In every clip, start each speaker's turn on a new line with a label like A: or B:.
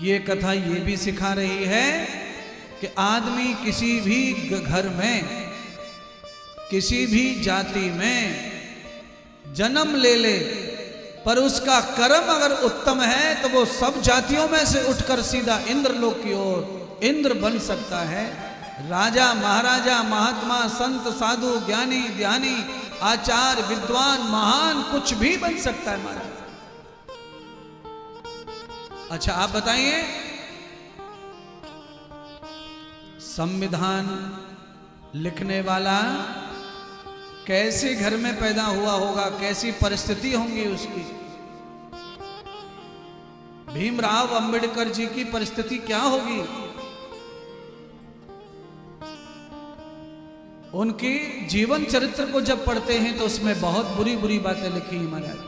A: ये कथा ये भी सिखा रही है कि आदमी किसी भी घर में, किसी भी जाति में जन्म ले ले, पर उसका कर्म अगर उत्तम है तो वो सब जातियों में से उठकर सीधा इंद्रलोक की ओर इंद्र बन सकता है। राजा महाराजा महात्मा संत साधु ज्ञानी ध्यानी आचार्य विद्वान महान कुछ भी बन सकता है महाराज। अच्छा आप बताइए, संविधान लिखने वाला कैसे घर में पैदा हुआ होगा, कैसी परिस्थिति होंगी उसकी। भीमराव अंबेडकर जी की परिस्थिति क्या होगी, उनकी जीवन चरित्र को जब पढ़ते हैं तो उसमें बहुत बुरी बुरी बातें लिखी महाराज।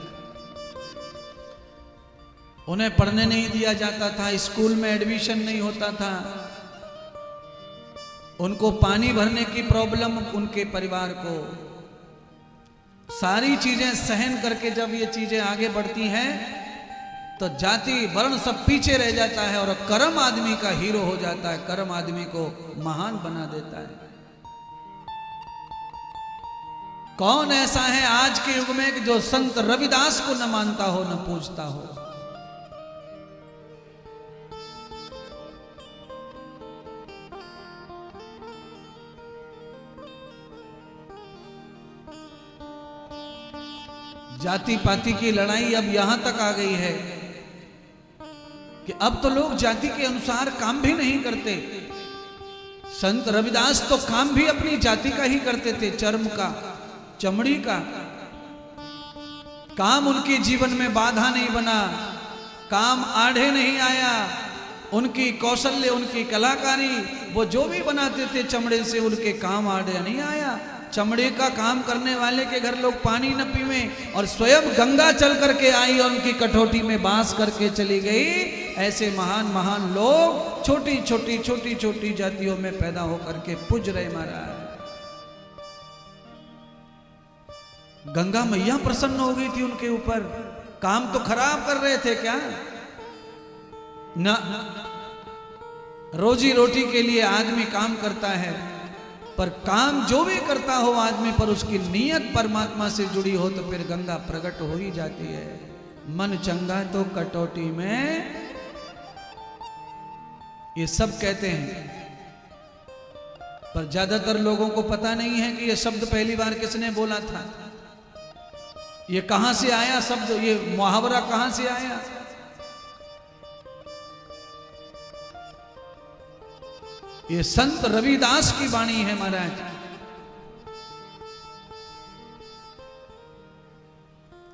A: उन्हें पढ़ने नहीं दिया जाता था, स्कूल में एडमिशन नहीं होता था, उनको पानी भरने की प्रॉब्लम उनके परिवार को, सारी चीजें सहन करके जब ये चीजें आगे बढ़ती हैं तो जाति वर्ण सब पीछे रह जाता है और कर्म आदमी का हीरो हो जाता है, कर्म आदमी को महान बना देता है। कौन ऐसा है आज के युग में कि जो संत रविदास को न मानता हो न पूजता हो। जाति पाति की लड़ाई अब यहां तक आ गई है कि अब तो लोग जाति के अनुसार काम भी नहीं करते। संत रविदास तो काम भी अपनी जाति का ही करते थे, चर्म का, चमड़ी का काम उनके जीवन में बाधा नहीं बना, काम आढ़े नहीं आया। उनकी कौशल्य, उनकी कलाकारी, वो जो भी बनाते थे चमड़े से, उनके काम आढ़े नहीं आया। चमड़े का काम करने वाले के घर लोग पानी न पीवे और स्वयं गंगा चल करके आई और उनकी कठौती में बांस करके चली गई। ऐसे महान महान लोग छोटी छोटी छोटी छोटी जातियों में पैदा होकर के पूज रहे महाराज। गंगा मैया प्रसन्न हो गई थी उनके ऊपर। काम तो खराब कर रहे थे क्या ना, रोजी रोटी के लिए आदमी काम करता है, पर काम जो भी करता हो आदमी, पर उसकी नीयत परमात्मा से जुड़ी हो तो फिर गंगा प्रकट हो ही जाती है। मन चंगा तो कटौती में, ये सब कहते हैं, पर ज्यादातर लोगों को पता नहीं है कि ये शब्द पहली बार किसने बोला था, ये कहां से आया शब्द, ये मुहावरा कहां से आया। ये संत रविदास की वाणी है महाराज।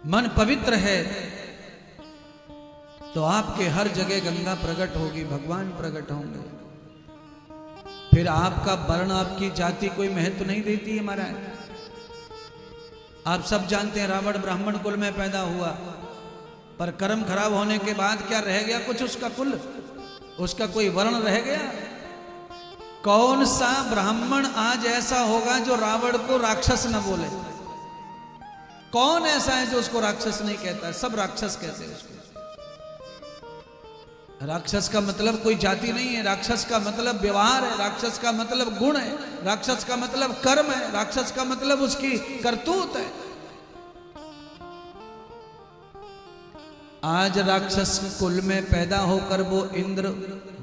A: मन पवित्र है तो आपके हर जगह गंगा प्रकट होगी, भगवान प्रकट होंगे। फिर आपका वर्ण, आपकी जाति कोई महत्व नहीं देती है महाराज। आप सब जानते हैं रावण ब्राह्मण कुल में पैदा हुआ, पर कर्म खराब होने के बाद क्या रह गया कुछ उसका कुल, उसका कोई वर्ण रह गया। कौन सा ब्राह्मण आज ऐसा होगा जो रावण को राक्षस न बोले? कौन ऐसा है जो उसको राक्षस नहीं कहता? सब राक्षस कहते हैं उसको। राक्षस का मतलब कोई जाति नहीं है, राक्षस का मतलब व्यवहार है, राक्षस का मतलब गुण है, राक्षस का मतलब कर्म है, राक्षस का मतलब उसकी करतूत है। आज राक्षस कुल में पैदा होकर वो इंद्र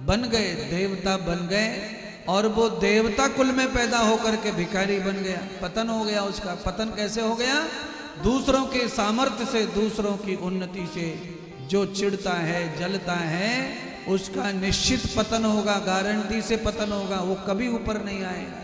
A: बन गए, देवता बन गए, और वो देवता कुल में पैदा होकर के भिखारी बन गया। पतन हो गया उसका। पतन कैसे हो गया? दूसरों के सामर्थ्य से, दूसरों की उन्नति से जो चिढ़ता है, जलता है, उसका निश्चित पतन होगा, गारंटी से पतन होगा, वो कभी ऊपर नहीं आएगा।